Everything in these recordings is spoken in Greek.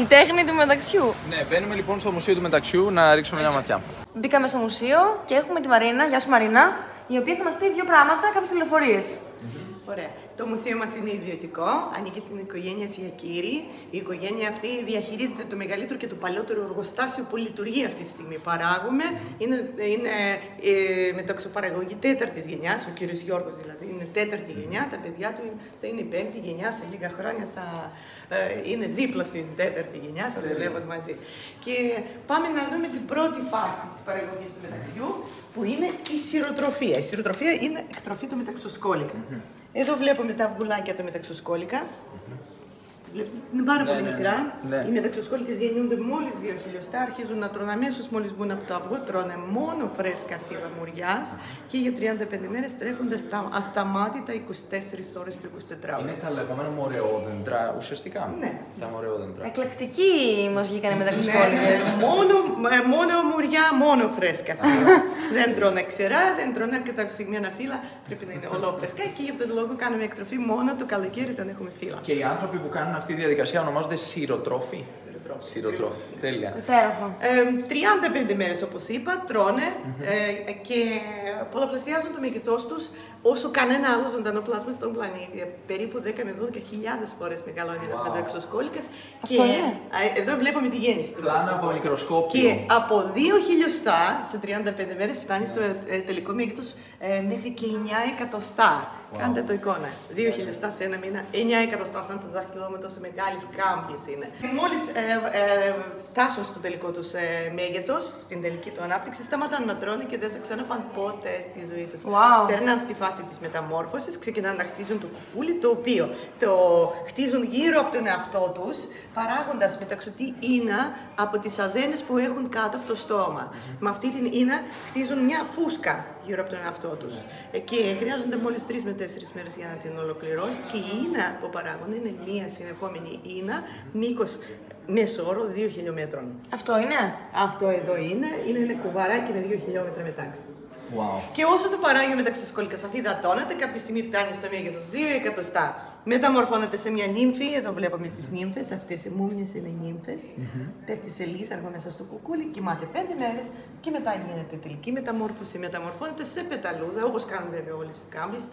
Η τέχνη του μεταξιού. Ναι, μπαίνουμε λοιπόν στο Μουσείο του Μεταξιού να ρίξουμε μια ματιά. Μπήκαμε στο μουσείο και έχουμε τη Μαρίνα, γεια σου Μαρίνα, η οποία θα μας πει δύο πράγματα, κάποιες πληροφορίες. Ωραία. Το μουσείο μας είναι ιδιωτικό, ανήκει στην οικογένεια Τσιακύρη. Η οικογένεια αυτή διαχειρίζεται το μεγαλύτερο και το παλαιότερο εργοστάσιο που λειτουργεί αυτή τη στιγμή. Παράγουμε, είναι μεταξοπαραγωγή τέταρτης γενιάς, ο κύριος Γιώργος δηλαδή, είναι τέταρτη γενιά, τα παιδιά του θα είναι η πέμπτη γενιά, σε λίγα χρόνια θα είναι δίπλα στην τέταρτη γενιά, θα δουλεύουν μαζί. Και πάμε να δούμε την πρώτη φάση της παραγωγής του μεταξιού, που είναι η σειροτροφία. Η σειροτροφία είναι εκτροφή του μεταξοσκόλικα. Εδώ βλέπουμε τα αυγουλάκια του μεταξοσκόλικα. Είναι πάρα πολύ μικρά. Οι μεταξοσκόλικες γεννιούνται μόλις 2 χιλιοστά, αρχίζουν να τρώνε αμέσως μόλις μπουν από το αυγό, τρώνε μόνο φρέσκα φύλλα μουριάς και για 35 μέρες τρέφονται ασταμάτητα 24 ώρες το 24ωρο. Είναι τα λεγόμενα μωρεόδεντρα ουσιαστικά. Ναι. Τα μωρεόδεντρα. Εκλεκτικοί μας βγήκαν οι μεταξοσκόλικες. Μόνο μουριά, μόνο φρέσκα φύλλα. Δεν τρώνε ξερά, δεν τρώνε καταψυγμένα φύλλα. Πρέπει να είναι ολόφρεσκα και γι' αυτόν τον λόγο κάνουμε εκτροφή μόνο το καλοκαίρι όταν έχουμε φύλλα. Και οι άνθρωποι που κάνουν αυτή τη διαδικασία ονομάζονται σειροτρόφοι. Σειροτρόφοι. Τέλεια. Υπέροχο. 35 μέρες όπως είπα, τρώνε και πολλαπλασιάζουν το μέγεθός τους όσο κανένα άλλο ζωντανό πλάσμα στον πλανήτη. Περίπου 10 με 12.000 φορές μεγαλώνει ένας μεταξοσκόλικας. Και εδώ βλέπουμε τη γέννηση του. Πλάνα από μικροσκόπιο. Και από 2 χιλιοστά σε 35 μέρες φτάνει στο τελικό μέγεθος μέχρι και 9 εκατοστά. Κάντε το εικόνα. 2 χιλιοστά σε ένα μήνα, 9 εκατοστά σαν το δάχτυλό με τόσο μεγάλες κάμπιες είναι. Μόλις φτάσουν στο τελικό τους μέγεθος, στην τελική του ανάπτυξη, σταματάνε να τρώνε και δεν θα ξαναφάνε ποτέ στη ζωή τους. Περνάνε στη φάση της μεταμόρφωσης, ξεκινάνε να χτίζουν το κουκούλι, το οποίο το χτίζουν γύρω από τον εαυτό τους, παράγοντας μεταξωτή ίνα από τις αδένες που έχουν κάτω από το στόμα. Με αυτή την ίνα χτίζουν μια φούσκα γύρω από τον εαυτό τους. Και χρειάζονται μόλις 3 με 4 μέρες για να την ολοκληρώσει. Και η ίνα που παράγουν είναι μία συνεχόμενη ίνα, μήκος μέσο όρο 2 χιλιόμετρων. Αυτό είναι? Αυτό εδώ είναι ένα κουβαράκι με 2 χιλιόμετρα μετάξι. Wow. Και όσο το παράγει ο μεταξοσκόλικας αυτή δατώνεται, κάποια στιγμή φτάνει στο μέγεθος 2 εκατοστά. Μεταμορφώνεται σε μια νύμφη, εδώ βλέπουμε τις νύμφες, αυτές οι μούμιες είναι νύμφες. Πέφτει σε λίθαργο μέσα στο κουκούλι, κοιμάται 5 μέρες και μετά γίνεται τελική μεταμόρφωση. Μεταμορφώνεται σε πεταλούδα, όπως κάνουν βέβαια όλες οι κάμπιες,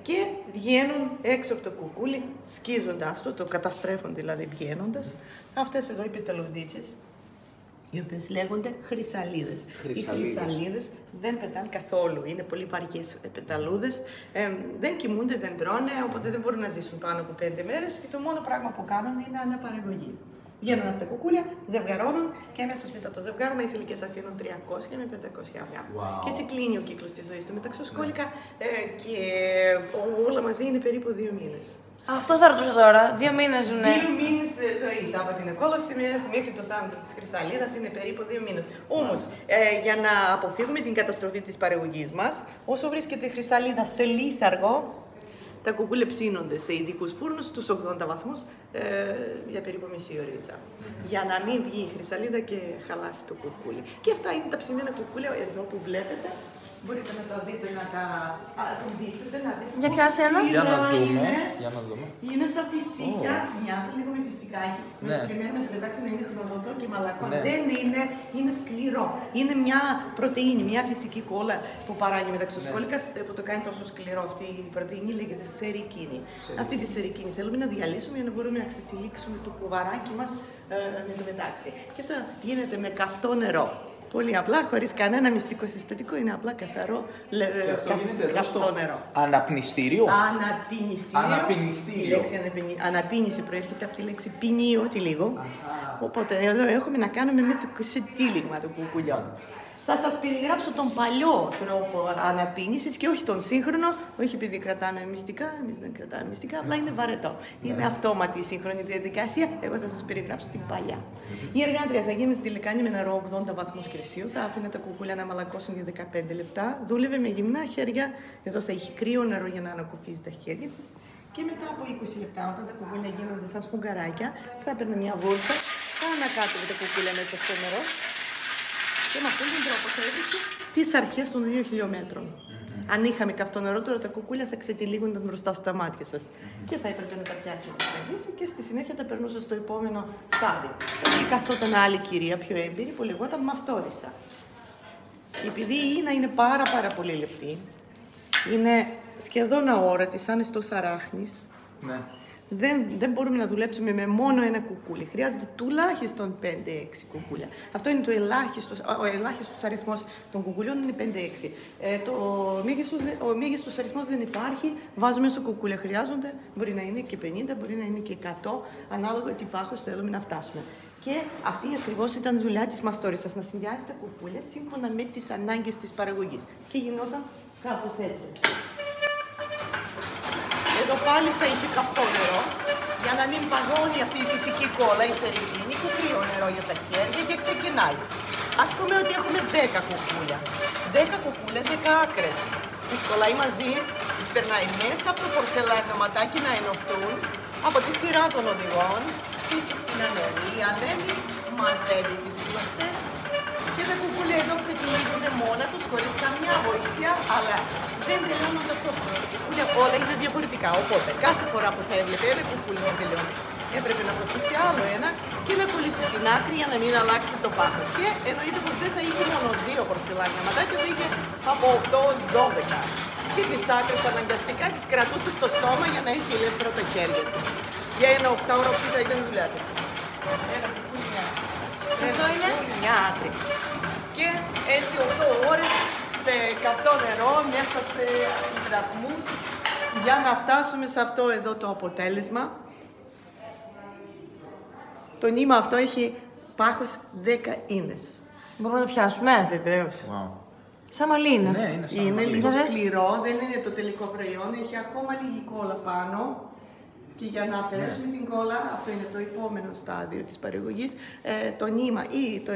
και βγαίνουν έξω από το κουκούλι, σκίζοντας το καταστρέφουν δηλαδή βγαίνοντας. Αυτές εδώ οι πεταλουδίτσες, οι οποίες λέγονται χρυσαλίδες. Οι χρυσαλίδες δεν πετάνε καθόλου, είναι πολύ βαριές πεταλούδες, δεν κοιμούνται, δεν τρώνε, οπότε δεν μπορούν να ζήσουν πάνω από 5 μέρες και το μόνο πράγμα που κάνουν είναι αναπαραγωγή. Βγαίνουν από τα κουκούλια, ζευγαρώνουν και αμέσως μετά το ζευγάρωμα οι θηλυκές αφήνουν 300 με 500 αυγά. Και έτσι κλείνει ο κύκλος της ζωής του μεταξοσκόλικα και όλα μαζί είναι περίπου 2 μήνες. Αυτό θα ρωτούσα τώρα. 2 μήνες ζουνε. 2 μήνες ζωής. Από την εκόλαψη μέχρι το θάνατο της χρυσαλίδας είναι περίπου 2 μήνες. Όμως, για να αποφύγουμε την καταστροφή της παραγωγής μας, όσο βρίσκεται η χρυσαλίδα σε λίθαργο, τα κουκούλια ψήνονται σε ειδικούς φούρνους στους 80 βαθμούς για περίπου μισή ωρίτσα. Για να μην βγει η χρυσαλίδα και χαλάσει το κουκούλι. Και αυτά είναι τα ψημένα κουκούλια εδώ που βλέπετε. Μπορείτε να τα δείτε, να τα ακουμπήσετε, να δείτε. Για πιάσε ένα. Για να δούμε. Είναι σαν πιστίκια, μοιάζει λίγο με πιστικάκι. Με συγκεκριμένα μεταξύ να είναι χρονοδοτό και μαλακό. Δεν είναι, είναι σκληρό. Είναι μια πρωτεΐνη, μια φυσική κόλλα που παράγει μεταξοσκόλικας που το κάνει τόσο σκληρό. Αυτή η πρωτεΐνη λέγεται σερικίνη. Αυτή τη σερικίνη θέλουμε να διαλύσουμε για να μπορούμε να ξετσιλίξουμε το κουβαράκι μας με το μετάξι. Και αυτό γίνεται με καυτό νερό. Πολύ απλά, χωρίς κανένα μυστικό συστατικό, είναι απλά καθαρό καυτό νερό. Αναπνηστήριο. Αναπνηστήριο. Η λέξη αναπίνηση προέρχεται από τη λέξη ποινίο, τι λίγο. Οπότε εδώ έχουμε να κάνουμε με το ξετύλιγμα των κουκουλιών. Θα σας περιγράψω τον παλιό τρόπο αναπίνησης και όχι τον σύγχρονο, όχι επειδή κρατάμε μυστικά, εμείς δεν κρατάμε μυστικά, απλά είναι βαρετό. Είναι αυτόματη η σύγχρονη διαδικασία, εγώ θα σας περιγράψω την παλιά. Η εργάτρια θα γίνει στη λεκάνη με νερό 80 βαθμούς Κελσίου, θα άφηνε τα κουκούλια να μαλακώσουν για 15 λεπτά, δούλευε με γυμνά χέρια, εδώ θα είχε κρύο νερό για να ανακουφίζει τα χέρια της. Και μετά από 20 λεπτά, όταν τα κουκούλια γίνονται σαν σφουγγαράκια, θα έπαιρνε μια βόλτα, θα ανακάτευε τα κουκούλια μέσα στο νερό. Και με αυτόν τον τρόπο θα έδειξε τις αρχές των 2 χιλιόμετρων. Αν είχαμε καυτό νερό, τώρα τα κουκούλια θα ξετυλίγονταν μπροστά στα μάτια σας. Και θα έπρεπε να τα πιάσει τη σφραγίση και στη συνέχεια τα περνούσα στο επόμενο στάδιο. Εκεί καθόταν άλλη κυρία, πιο έμπειρη, που λεγόταν μαστόρισα. Επειδή η Ίνα είναι πάρα πολύ λεπτή, είναι σχεδόν αόρατη, σαν στο αράχνης. Ναι. Δεν μπορούμε να δουλέψουμε με μόνο ένα κουκούλι. Χρειάζεται τουλάχιστον 5-6 κουκούλια. Αυτό είναι ο ελάχιστος αριθμός των κουκουλιών, είναι 5-6. Ο μέγιστος αριθμός δεν υπάρχει. Βάζουμε στο κουκούλια. Χρειάζονται, μπορεί να είναι και 50, μπορεί να είναι και 100, ανάλογα τι πάχος θέλουμε να φτάσουμε. Και αυτή ακριβώς ήταν η δουλειά της μαστόρισσας, να συνδυάζει τα κουκούλια σύμφωνα με τις ανάγκες της παραγωγής. Και γινόταν κάπως έτσι. Εδώ πάλι θα είχε καυτό νερό, για να μην παγώνει αυτή η φυσική κόλλα, η σεριδίνη, και κρύο νερό για τα χέρια και ξεκινάει. Ας πούμε ότι έχουμε 10 κουκούλια. 10 κουκούλια, 10 άκρες. Τις κολλάει μαζί, τις περνάει μέσα από το πορσελάνιο ματάκι να ενωθούν από τη σειρά των οδηγών, πίσω στην ανέβη. Η ανέβη μαζεύει τις πλωστές και τα κουκούλια εδώ ξεκινήσουν μόνα τους χωρίς καμιά βοήθεια, αλλά δεν τελειώνονται αυτό. Τα κουκούλια όλα είναι διαφορετικά. Οπότε κάθε φορά που θα έβλεπε ένα κουκούλι να τελειώνει, έπρεπε να προσθέσει άλλο ένα και να κολλήσει την άκρη για να μην αλλάξει το πάχος. Και εννοείται πως δεν θα είχε μόνο 2 πορσελάνια ματάκια, θα είχε από 8 ως 12. Και τις άκρες αναγκαστικά τις κρατούσε στο στόμα για να έχει ελεύθερα τα χέρια της. Για ένα 8ωρο αυτή θα ήταν η δουλειά της. Ένα κουκούλι, Αυτό είναι μια άκρη. Και έτσι 8 ώρες σε καυτό νερό, μέσα σε υδρατμούς, για να φτάσουμε σε αυτό εδώ το αποτέλεσμα. Το νήμα αυτό έχει πάχος 10 ίνες. Μπορούμε να το πιάσουμε. Βεβαίως. Wow. Σαν μαλλί είναι. Ναι, είναι σαν Είναι μαλλί. λίγο Για δες. σκληρό, δεν είναι το τελικό προϊόν, έχει ακόμα λίγη κόλλα πάνω. Και για να αφαιρέσουμε την κόλλα, αυτό είναι το επόμενο στάδιο της παραγωγής, το νήμα ή το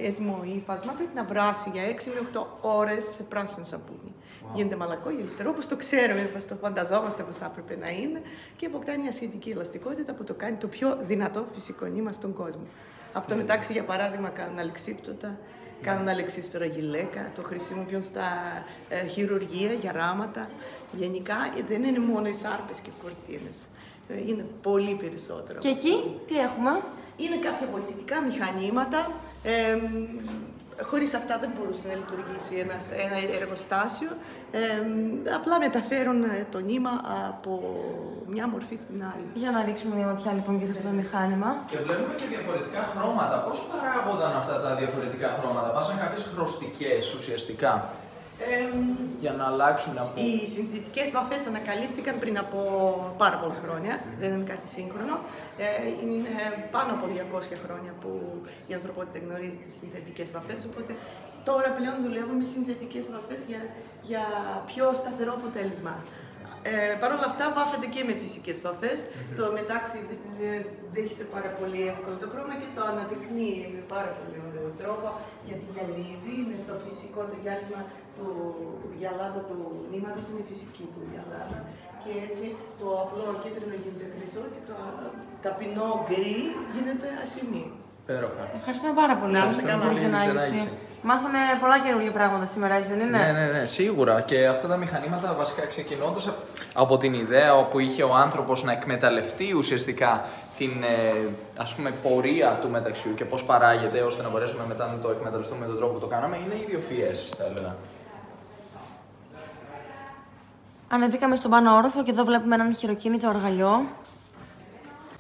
έτοιμο ύφασμα πρέπει να βράσει για 6 με 8 ώρες σε πράσινο σαπούνι. Γίνεται μαλακό, γελιστερό, όπως το ξέρουμε, όπως το φανταζόμαστε πως θα έπρεπε να είναι, και αποκτάει μια σχετική ελαστικότητα που το κάνει το πιο δυνατό φυσικό νήμα στον κόσμο. Από το μετάξι, για παράδειγμα, κάνουν αλεξίπτωτα, κάνουν αλεξίσφαιρα-γυλαίκα, το χρησιμοποιούν στα χειρουργία, για ράματα. Γενικά δεν είναι μόνο οι σάρπες και οι κορτίνες. Είναι πολύ περισσότερο. Και εκεί τι έχουμε. Είναι κάποια βοηθητικά μηχανήματα. Χωρίς αυτά δεν μπορούσε να λειτουργήσει ένα εργοστάσιο. Απλά μεταφέρουν το νήμα από μια μορφή στην άλλη. Για να ρίξουμε μια ματιά λοιπόν και σε αυτό το μηχάνημα. Και βλέπουμε και διαφορετικά χρώματα. Πώς παράγονταν αυτά τα διαφορετικά χρώματα? Βάζαν κάποιες χρωστικές ουσιαστικά για να αλλάξουν από... Οι συνθετικές βαφές ανακαλύφθηκαν πριν από πάρα πολλά χρόνια, δεν είναι κάτι σύγχρονο. Είναι πάνω από 200 χρόνια που η ανθρωπότητα γνωρίζει τις συνθετικές βαφές, οπότε τώρα πλέον δουλεύουμε με συνθετικές βαφές για πιο σταθερό αποτέλεσμα. Παρ' όλα αυτά βάφεται και με φυσικές βαφές. Το μετάξι δέχεται πάρα πολύ εύκολο το χρώμα και το αναδεικνύει με πάρα πολύ ωραίο τρόπο, γιατί γυαλίζει, είναι το φυσικό, το γυάλισμα του γυαλάδα του νήματος είναι φυσική του γυαλάδα, και έτσι το απλό κίτρινο γίνεται χρυσό και το ταπεινό γκρι γίνεται ασημή. Υπέροχα. Ευχαριστούμε πάρα πολύ Να είστε καλά. για την ανάλυση. Μάθαμε πολλά καινούργια πράγματα σήμερα, έτσι δεν είναι? Ναι, σίγουρα. Και αυτά τα μηχανήματα βασικά ξεκινώντας από την ιδέα όπου είχε ο άνθρωπος να εκμεταλλευτεί ουσιαστικά την ας πούμε πορεία του μεταξιού και πώς παράγεται, ώστε να μπορέσουμε μετά να το εκμεταλλευτούμε με τον τρόπο που το κάναμε, είναι ιδιοφυές, θα έλεγα. Ανεβήκαμε στον πάνω όροφο και εδώ βλέπουμε έναν χειροκίνητο αργαλιό.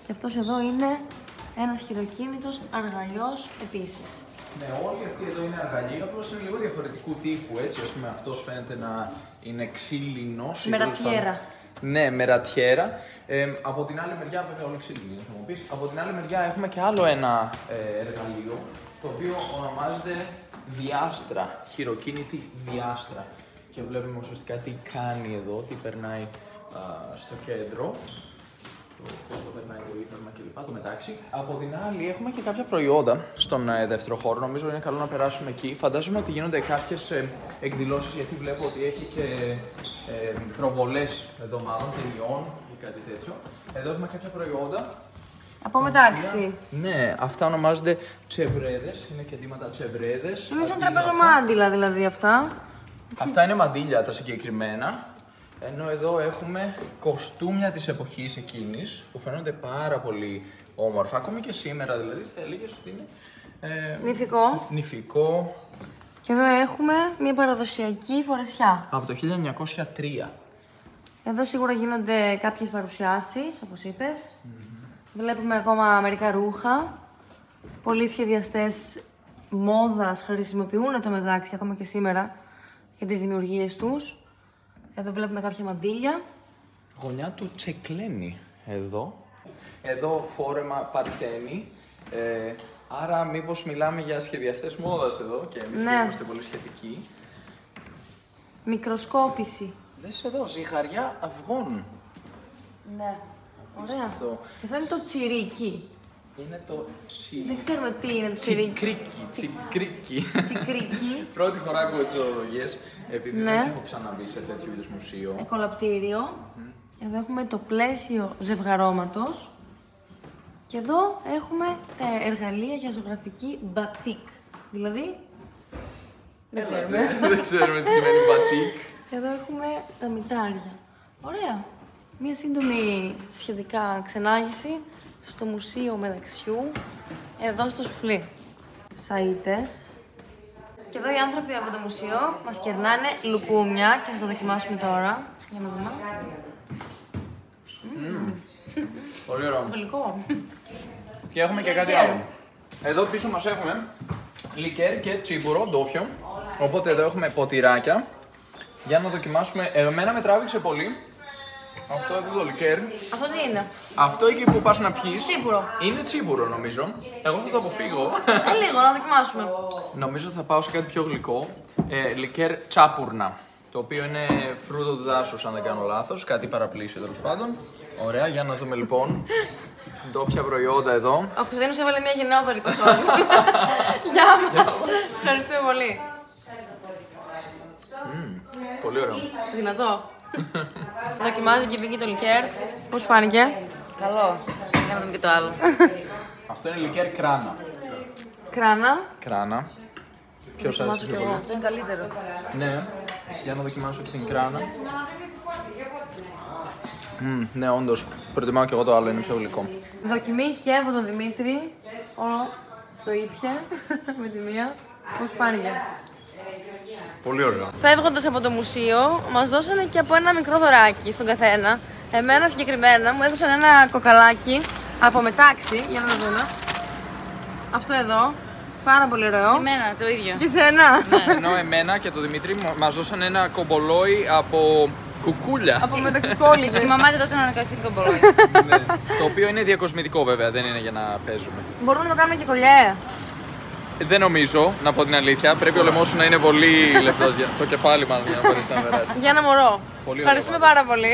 Και αυτός εδώ είναι ένας χειροκίνητος αργαλιός επίσης. Ναι, όλοι αυτοί εδώ είναι αργαλιοί, απλώς είναι λίγο διαφορετικού τύπου, έτσι, ας πούμε αυτός φαίνεται να είναι ξύλινος. Με ρατιέρα. Ναι, με ρατιέρα. Από την άλλη μεριά, βέβαια όλοι ξύλινοι θα μου πεις, από την άλλη μεριά έχουμε και άλλο ένα εργαλείο, το οποίο ονομάζεται διάστρα, χειροκίνητη διάστρα. Και βλέπουμε ουσιαστικά τι κάνει εδώ, τι περνάει στο κέντρο. Πώς το περνάει το ύφασμα κλπ. Το μετάξι. Από την άλλη, έχουμε και κάποια προϊόντα στον δεύτερο χώρο. Νομίζω είναι καλό να περάσουμε εκεί. Φαντάζομαι ότι γίνονται κάποιες εκδηλώσεις, γιατί βλέπω ότι έχει και προβολές εβδομάδων, ταινιών ή κάτι τέτοιο. Εδώ έχουμε κάποια προϊόντα. Από μετάξι. Ναι, αυτά ονομάζονται τσεβρέδες. Είναι και αντίματα τσεβρέδες. Είναι σαν τραπεζομάντιλα δηλαδή αυτά. Αυτά είναι μαντίλια τα συγκεκριμένα. Ενώ εδώ έχουμε κοστούμια της εποχής εκείνης που φαίνονται πάρα πολύ όμορφα. Ακόμη και σήμερα δηλαδή θα έλεγες ότι είναι Νηφικό. νηφικό. Και εδώ έχουμε μια παραδοσιακή φορεσιά. Από το 1903. Εδώ σίγουρα γίνονται κάποιες παρουσιάσεις, όπως είπες. Βλέπουμε ακόμα μερικά ρούχα. Πολλοί σχεδιαστές μόδας χρησιμοποιούν το μετάξι ακόμα και σήμερα για τις δημιουργίες τους. Εδώ βλέπουμε κάποια μαντίλια. Γωνιά του Τσεκλένη εδώ. Εδώ φόρεμα Παρθένη. Άρα μήπως μιλάμε για σχεδιαστές μόδας εδώ και εμείς είμαστε πολύ σχετικοί. Μικροσκόπηση. Δες εδώ, ζυγαριά αυγών. Ναι, ωραία. Αυτό. Και αυτό είναι το τσιρίκι. Είναι το Δεν ξέρουμε τι είναι το τσιρίκι. Τσικρίκι. Τσικρίκι. Πρώτη φορά ακούω τις ορολογίες, επειδή δεν έχω ξαναμπεί σε τέτοιου είδους μουσείο. Εκολαπτήριο. Εδώ έχουμε το πλαίσιο ζευγαρώματος. Και εδώ έχουμε τα εργαλεία για ζωγραφική μπατίκ. Δηλαδή, δεν ξέρουμε. Δεν ξέρουμε τι σημαίνει μπατίκ. Εδώ έχουμε τα μητάρια. Ωραία. Μία σύντομη σχετικά ξενάγηση στο Μουσείο Μεταξιού, εδώ στο Σουφλί. Σαΐτες. Και εδώ οι άνθρωποι από το μουσείο μας κερνάνε λουκούμια και θα τα δοκιμάσουμε τώρα. Για να δούμε. Πολύ ωραίο. Γλυκό. Και έχουμε και κάτι άλλο. Εδώ πίσω μας έχουμε λικέρ και τσίπουρο, ντόπιο. Οπότε εδώ έχουμε ποτηράκια. Για να δοκιμάσουμε. Εμένα με τράβηξε πολύ. Αυτό εδώ το λικέρ. Αυτό τι είναι? Αυτό εκεί που πας να πιείς. Τσίπουρο. Είναι τσίπουρο νομίζω. Εγώ θα το αποφύγω. Λίγο, να δοκιμάσουμε. Νομίζω θα πάω σε κάτι πιο γλυκό. Λικέρ τσάπουρνα. Το οποίο είναι φρούτο του δάσους, αν δεν κάνω λάθος. Κάτι παραπλήσιο τέλος πάντων. Ωραία, για να δούμε λοιπόν. Ντόπια προϊόντα εδώ. Ο Κωνσταντίνος έβαλε μια γενναιόδορη κοσόλη. Γεια μας. Ευχαριστούμε πολύ. Πολύ ωραίο. Δυνατό. Δοκιμάζει και βγήκε το λικέρ. Πώς σου φάνηκε? Καλό. Για να δούμε και το άλλο. Αυτό είναι λικέρ κράνα. Κράνα. Κράνα. Ποιος άρεσε Δοκιμάζω πιο κι εγώ. πολύ? Αυτό είναι καλύτερο. Ναι. Για να δοκιμάσω και την κράνα. Ναι, όντως. Προτιμάω και εγώ το άλλο, είναι πιο γλυκό. Δοκιμή και από τον Δημήτρη. Όλο το ήπια με τη μία. Πώς σου φάνηκε? Πολύ ωραίο. Φεύγοντας από το μουσείο, μας δώσανε και από ένα μικρό δωράκι στον καθένα. Εμένα συγκεκριμένα μου έδωσαν ένα κοκαλάκι από μετάξι, για να το δούμε. Αυτό εδώ, πάρα πολύ ωραίο. Και εμένα το ίδιο. Και σένα. Ενώ εμένα και το Δημήτρη μας δώσαν ένα κομπολόι από κουκούλια. Από μεταξύ κόλλητες. Τη μαμά τη δώσανε ένα καφέ κομπολόι. Ναι. Το οποίο είναι διακοσμητικό βέβαια, δεν είναι για να παίζουμε. Μπορούμε να το κάνουμε και κολλιέ. Δεν νομίζω, να πω την αλήθεια. Πρέπει ο λαιμός σου να είναι πολύ λεπτός για το κεφάλι μας για να μπορείς να περάσει. Για ένα μωρό. Πολύ ωραίο, Ευχαριστούμε πάρα πολύ.